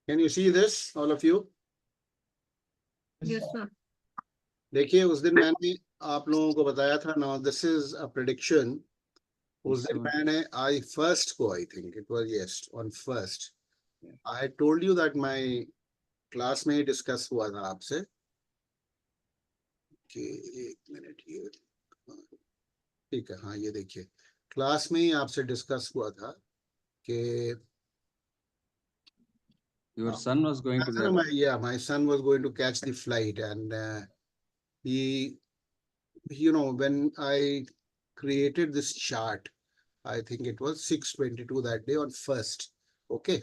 Can you see this, all of you? Yes, sir. देखिए उस दिन मैंने आप लोगों को बताया था ना, दिस इज अ प्रेडिक्शन. उस दिन मैंने आई फर्स्ट को, I think it was yes on first, I had told you that my class में ही डिस्कस हुआ था आपसे कि एक मिनट ये, ठीक है, हाँ ये देखिए क्लास में ही आपसे डिस्कस हुआ था कि your son was going to the my son was going to catch the flight, and he, when I created this chart, I think it was 6:22 that day on first. Okay.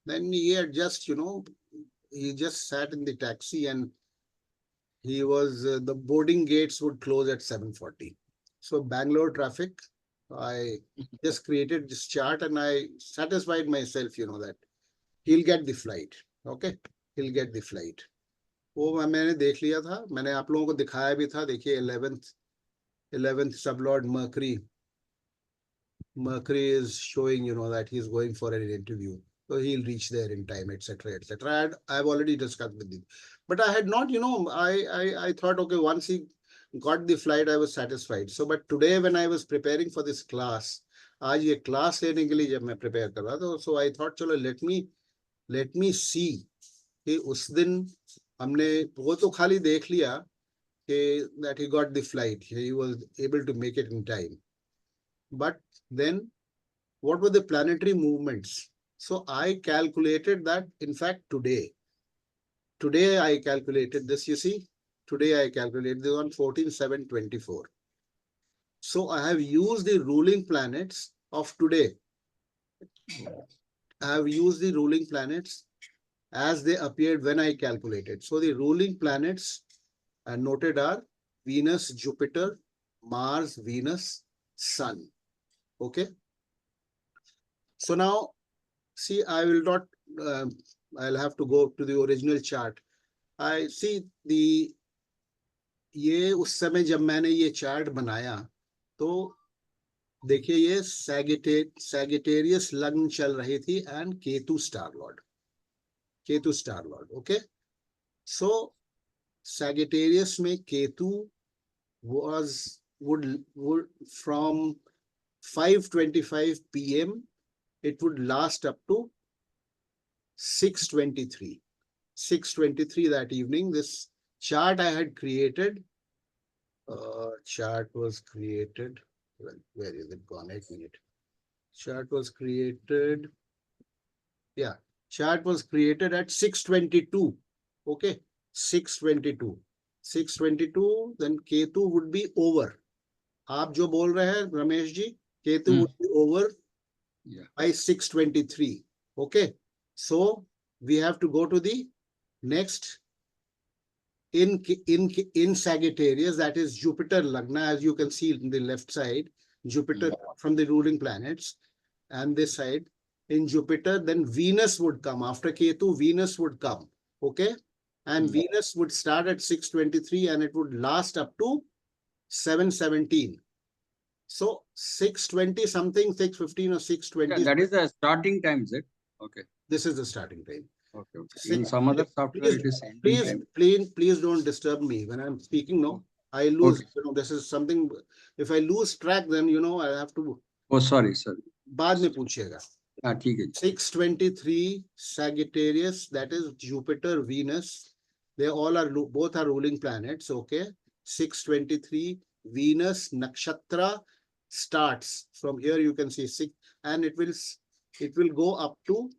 Then he had just, he just sat in the taxi, and he was, the boarding gates would close at 7:40. So Bangalore traffic, I just created this chart and I satisfied myself, that he'll get the flight. Okay. He'll get the flight. वो मैंने देख लिया था, मैंने आप लोगों को दिखाया भी था. देखिए 11th sublord Mercury is showing, that he's going for an interview. So he'll reach there in time, etc., etc. I've already discussed with him. But I had not, I thought, okay, once he got the flight, I was satisfied. So, but today when I was preparing for this class, आज ये class लेने के लिए जब मैं prepare कर रहा था, so I thought, चलो let me see कि उस दिन हमने वो तो खाली देख लिया कि that he got the flight, he was able to make it in time. But then what were the planetary movements? So I calculated that, in fact, today I calculated this, you see, today I calculated this on 14/7/24. So I have used the ruling planets of today. I have used the ruling planets as they appeared when I calculated. So the ruling planets noted are Venus, Jupiter, Mars, Venus, Sun. Okay. So now, see, I will not, I'll have to go to the original chart. I see ये उस समय जब मैंने ये chart बनाया तो देखिए ये सैगिटेरियस लग्न चल रही थी and Ketu star Lord. Okay. So Sagittarius में Ketu would from 5:25 p.m. it would last up to 6:23 that evening. This chart I had created, chart was created, well, where is it gone? 8 minutes. Chart was created at 6:22. Okay. 6:22, then Ketu would be over. आप जो बोल रहे हैं Ramesh ji, Ketu would be over by 6:23. Okay. So we have to go to the next in Sagittarius, that is Jupiter Lagna, as you can see in the left side, Jupiter from the ruling planets, and this side in Jupiter, then Venus would come. After Ketu, Venus would come. Okay. And Venus would start at 6:23 and it would last up to 7:17. So 6:20 something, 6:15 or 6:20. Yeah, that is the starting time, is it? Okay. This is the starting time. Okay. In some other software, it is ending time. Please don't disturb me when I'm speaking. No, I lose. Okay. This is something. If I lose track, then I have to. Oh, sorry. बाद में पूछिएगा. हाँ, ठीक है. 6:23 Sagittarius, that is Jupiter, Venus. They all are, both are ruling planets. Okay. 6:23 Venus nakshatra starts from here. You can see 6, and it will go up to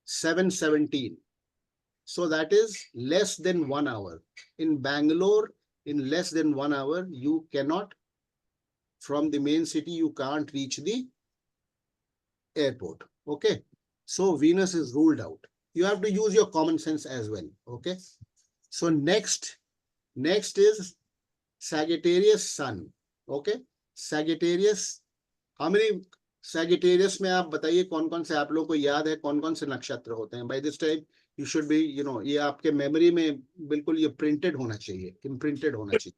7:17. So that is less than 1 hour. In Bangalore, in less than 1 hour, you cannot, from the main city, you can't reach the airport. Okay. So Venus is ruled out. You have to use your common sense as well. Okay. So next is Sagittarius Sun. Okay. Sagittarius, how many Sagittarius में आप बताइए कौन-कौन से आप लोगों को याद है, कौन-कौन से नक्षत्र होते हैं? By this time you should be, ये आपके मेमोरी में बिल्कुल ये प्रिंटेड होना चाहिए, इम्प्रिंटेड होना चाहिए.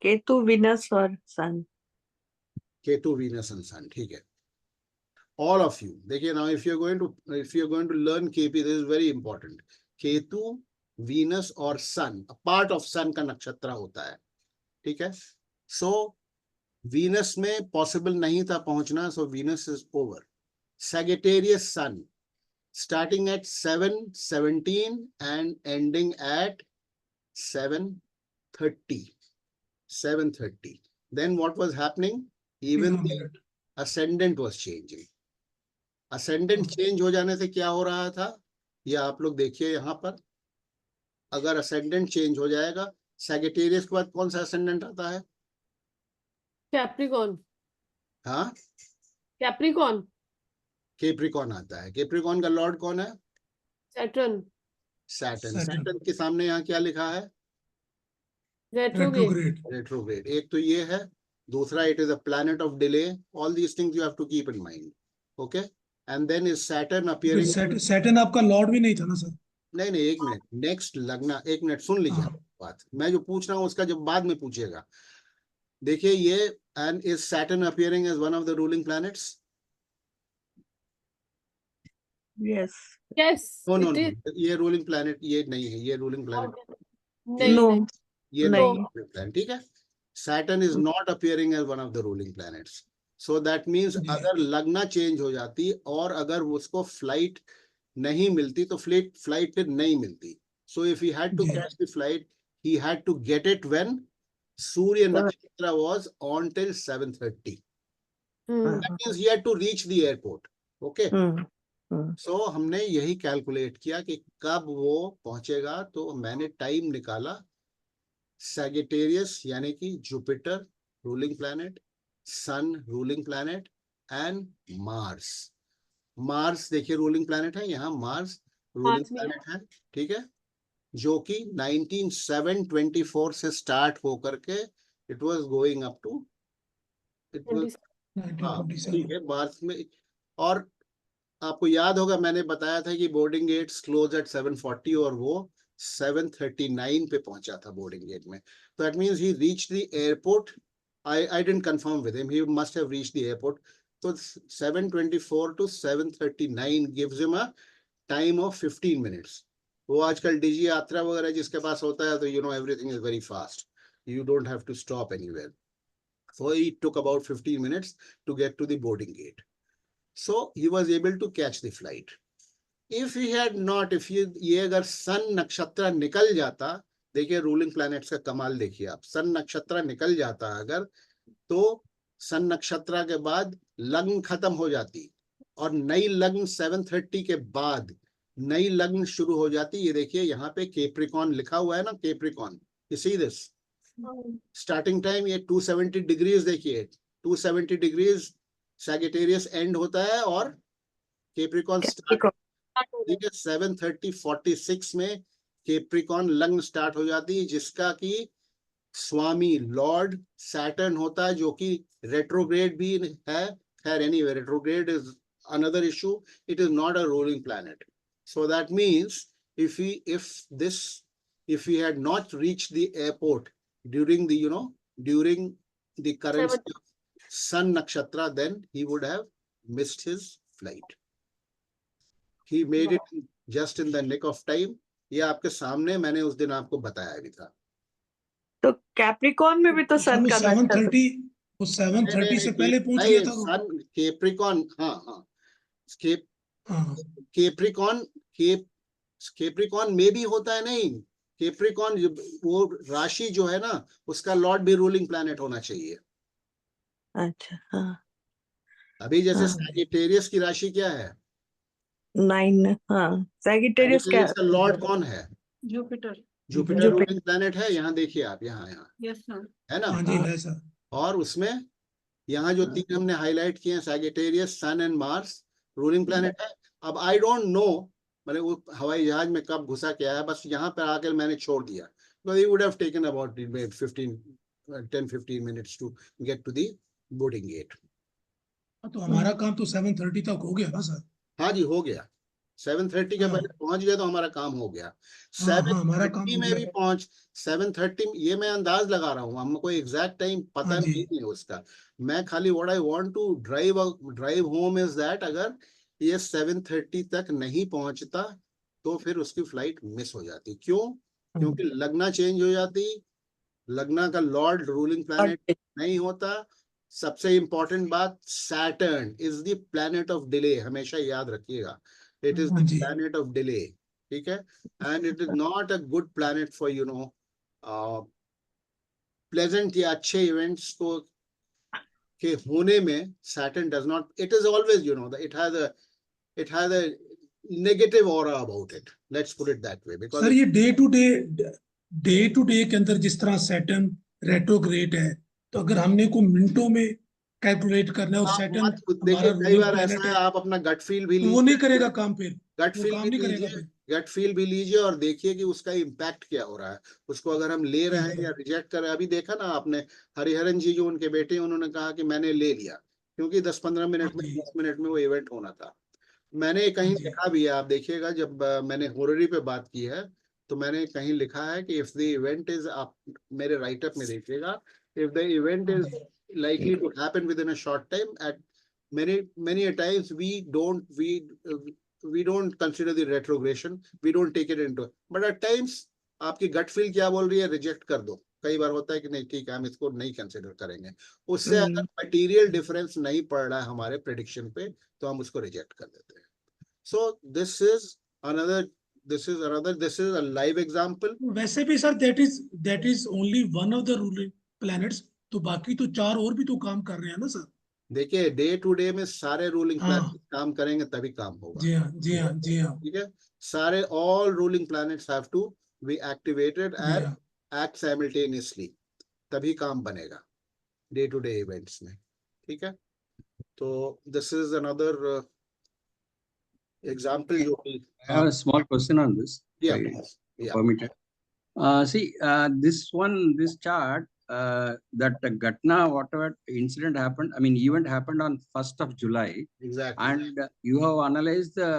केतु, विनस और सन. केतु, वीनस एंड सन. ठीक है. all of you. देखिए now if you're going to learn KP, this is very important. Ketu, Venus और Sun, a part of Sun का नक्षत्र होता है, ठीक है. So Venus में possible नहीं था पहुंचना, so Venus is over. Sagittarius Sun starting at 7:17 and ending at 7:30. 7:30. Then what was happening? Even the ascendant was changing. Ascendant change हो जाने से क्या हो रहा था, ये आप लोग देखिए यहाँ पर. अगर ascendant change हो जाएगा, Sagittarius के बाद कौन सा ascendant आता है? कैप्रिकॉन. हाँ, कैप्रिकॉन. Capricorn आता है. Capricorn का लॉर्ड कौन है? सैटर्न. Saturn. Saturn के सामने यहाँ क्या लिखा है? रेट्रोग्रेड. Retrograde. एक तो ये है, दूसरा it is a planet of delay. All these things you have to keep in mind. Okay? And then is Saturn appearing. Saturn आपका लॉर्ड भी नहीं था ना सर? नहीं नहीं, एक मिनट. नेक्स्ट लगना, एक मिनट सुन लीजिए बात. मैं जो पूछ रहा हूँ उसका जब बाद में पूछिएगा. देखिए ये, and is Saturn appearing as one of the ruling planets? Yes. Yes. No, ये ruling planet ये नहीं है, ये ruling planet नहीं. No. ये नहीं. ruling planet, ठीक है. Saturn is not appearing as one of the ruling planets. So that means अगर लगना चेंज हो जाती और अगर उसको फ्लाइट नहीं मिलती तो फ्लाइट फिर नहीं मिलती. So if he had to catch the flight, he had to get it when Surya Nakshatra was on till 7:30. That means he had to reach the airport. Okay. So हमने यही calculate किया कि कब वो पहुंचेगा. तो मैंने टाइम निकाला. Sagittarius यानी कि Jupiter ruling planet, sun ruling planet and Mars. Mars देखिए रूलिंग प्लैनेट है यहाँ, मार्स रूलिंग प्लैनेट है, ठीक है, जो कि 19724 से स्टार्ट होकर के it was going up to, it was, ठीक है, मार्च में. और आपको याद होगा मैंने बताया था कि बोर्डिंग गेट्स क्लोज एट 7:40 और वो 7:39 पे पहुंचा था बोर्डिंग गेट में. तो that means he reached the airport. I didn't confirm with him. He must have reached the airport. So 7:24 to 7:39 gives him a time of 15 minutes. वो आजकल डिजी यात्रा वगैरह जिसके पास होता है तो you know everything is very fast. You don't have to stop anywhere. So he took about 15 minutes to get to the boarding gate. So he was able to catch the flight. If he had not, if ये अगर सन नक्षत्र निकल जाता, देखिए ruling planets का कमाल देखिए आप, सन नक्षत्र निकल जाता अगर, तो सन नक्षत्र के बाद लग्न खत्म हो जाती और नई लग्न 7:30 के बाद नई लग्न शुरू हो जाती. ये देखिए यहाँ पे केप्रिकॉन लिखा हुआ है ना, Capricorn. You see this starting time, ये 270 डिग्रीज देखिए, 270 डिग्रीज सैगिटेरियस एंड होता है और केप्रिकॉन स्टार्ट, ठीक है. 7:30:46 में केप्रिकॉन लग्न स्टार्ट हो जाती है, जिसका कि स्वामी लॉर्ड सैटर्न होता है, जो कि रेट्रोग्रेड भी है. खैर anyway, retrograde is another issue. It is not a ruling planet. So that means if he had not reached the airport during the during the current sun nakshatra, then he would have missed his flight. He made it just in the nick of time. ये आपके सामने मैंने उस दिन आपको बताया भी था. तो कैप्रिकॉन में भी तो सन का 7:30, वो 7:30 से पहले पहुंच गया था वो. सन केप्रिकॉन, हाँ हाँ. केप्रिकॉन में भी होता है. नहीं, केप्रिकॉन वो राशि जो है ना, उसका लॉर्ड भी रूलिंग प्लैनेट होना चाहिए. अच्छा. हाँ. अभी जैसे सैजिटेरियस की राशि क्या है? 9. हाँ. सैजिटेरियस का लॉर्ड कौन है? जुपिटर. जुपिटर रूलिंग प्लैनेट है. यहाँ देखिए आप, यहाँ यस सर. है ना. हाँ जी है सर. और उसमें यहाँ जो तीन हमने हाईलाइट किए हैं, Sagittarius, sun and Mars ruling planet है. अब आई डोंट नो मैंने वो हवाई जहाज में कब घुसा क्या है, बस यहाँ पर आकर मैंने छोड़ दिया. So he would have taken about 10-15 minutes to get to the boarding gate. तो हमारा काम तो 7:30 तक हो गया ना सर. हाँ जी, हो गया. 7:30 के हाँ। पहले पहुंच गए तो हमारा काम हो गया। हाँ, हमारा काम 7:30 हो में गया। भी पहुंच 7:30 ये मैं अंदाज लगा रहा हूँ, हमको कोई एग्जैक्ट टाइम पता हाँ जी। नहीं है उसका। मैं खाली what I want to drive home is that अगर ये 7:30 तक नहीं पहुंचता तो फिर उसकी फ्लाइट मिस हो जाती। क्यों? क्योंकि लगना चेंज हो जाती, लगना का लॉर्ड रूलिंग प्लैनेट नहीं होता। सबसे इंपॉर्टेंट बात, Saturn is the planet of delay, हमेशा याद रखिएगा, इट इज हाँ द जी। Planet of delay. ठीक है, and it is not a good planet for pleasant या अच्छे इवेंट्स को के होने में। Saturn does not, it is always it has a negative aura about it, let's put it that way, because sir ये day to day के अंदर जिस तरह सैटर्न रेट्रोग्रेड है, तो अगर हमने को मिनटों में कैलकुलेट करना है और आप सैटर्न मत हमारा देखिए, कई रूलिंग बार प्लेनेट ऐसा है, है, आप अपना गट फील भी तो वो नहीं लीजिए, करेगा काम फिर। गट वो फील काम भी नहीं करेगा लीजिए, फिर। गट फील भी लीजिए और देखिए कि उसका इम्पैक्ट क्या हो रहा है। उसको अगर हम ले रहे ठीक हैं है। या रिजेक्ट कर रहे हैं, अभी देखा ना आपने, हरिहरन जी जो उनके बेटे हैं, उन्होंने कहा कि मैंने ले लिया क्योंकि 10-15 हाँ मिनट में, जी। 10 मिनट में वो इवेंट होना था। मैंने हाँ कहीं जी। लिखा भी है, आप देखिएगा, जब मैंने होररी पे बात की है तो मैंने कहीं लिखा है कि इफ द इवेंट इज, आप मेरे राइटअप में देखिएगा, इफ द इवेंट हाँ इज जी। likely to happen within a short time, at many a times we don't consider the retrogression, we don't take it into, but at times आपकी gut feel क्या बोल रही है, reject कर दो। कई बार होता है कि नहीं ठीक है, हम इसको नहीं कंसिडर करेंगे। उससे अगर मटेरियल डिफरेंस नहीं पड़ रहा है हमारे प्रेडिक्शन पे तो हम उसको रिजेक्ट कर देते हैं। So this is a live example. वैसे भी sir that is only one of the ruling planets, तो बाकी तो चार और भी तो काम कर रहे हैं ना सर। देखिए, डे टू डे में सारे रूलिंग प्लैनेट हाँ काम करेंगे तभी काम होगा। जी हाँ जी हाँ जी हाँ ठीक है, सारे all ruling planets have to be activated जी एंड हाँ। एक्ट साइमल्टेनियसली, तभी काम बनेगा डे टू डे इवेंट्स में। ठीक है, तो दिस इज अनदर एग्जांपल जो कि I have a small question on this, या if प्लीज, या permitted. See, this chart, that Gatna, whatever incident happened, I mean, event happened on 1st of July, exactly. and you have analyzed the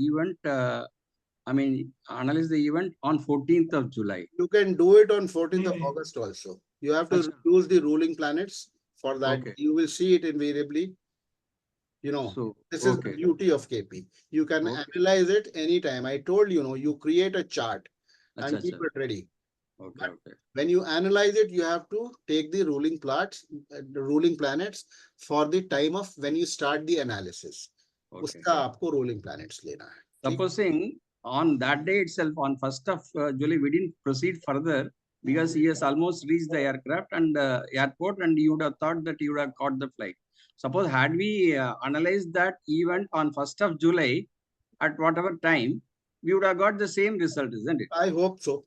event, analyze the event on 14th of July. You can do it on 14th नहीं of नहीं। August also. You have to Acha. use the ruling planets for that. Okay. You will see it invariably. So, This is the okay, beauty of KP. You can okay. analyze it anytime. I told you create a chart Acha, and keep acha. it ready. Okay, But okay. when you analyze it, you have to take the ruling the ruling planets for the time of when you start the analysis. Okay. उसका आपको ruling planets लेना है. ठीक? Supposing on that day itself, on 1st of July, we didn't proceed further because he has almost reached the aircraft and airport, and you would have thought that you would have caught the flight. Suppose had we analyzed that event on 1st of July at whatever time, we would have got the same result, isn't it? I hope so.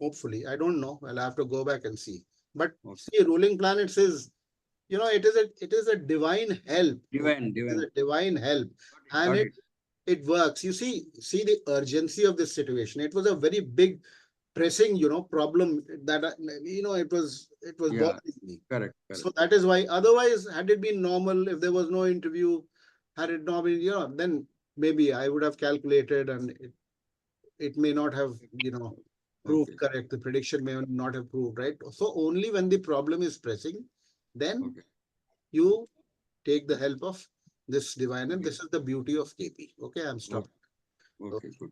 Hopefully. I don't know. I'll have to go back and see. But Okay. see, ruling planets is, it is a divine help. Divine, It is divine. a divine help. And Got it. it works. You see the urgency of this situation. It was a very big, pressing, problem that, it was Yeah, bothering me. correct, So correct. that is why, otherwise, had it been normal, if there was no interview, had it not been, then maybe I would have calculated and it may not have, proved Okay, correct. The prediction may not have proved right. So only when the problem is pressing, then okay, you take the help of this divine, and okay, this is the beauty of KP. Okay, I'm okay, stopping. okay, good.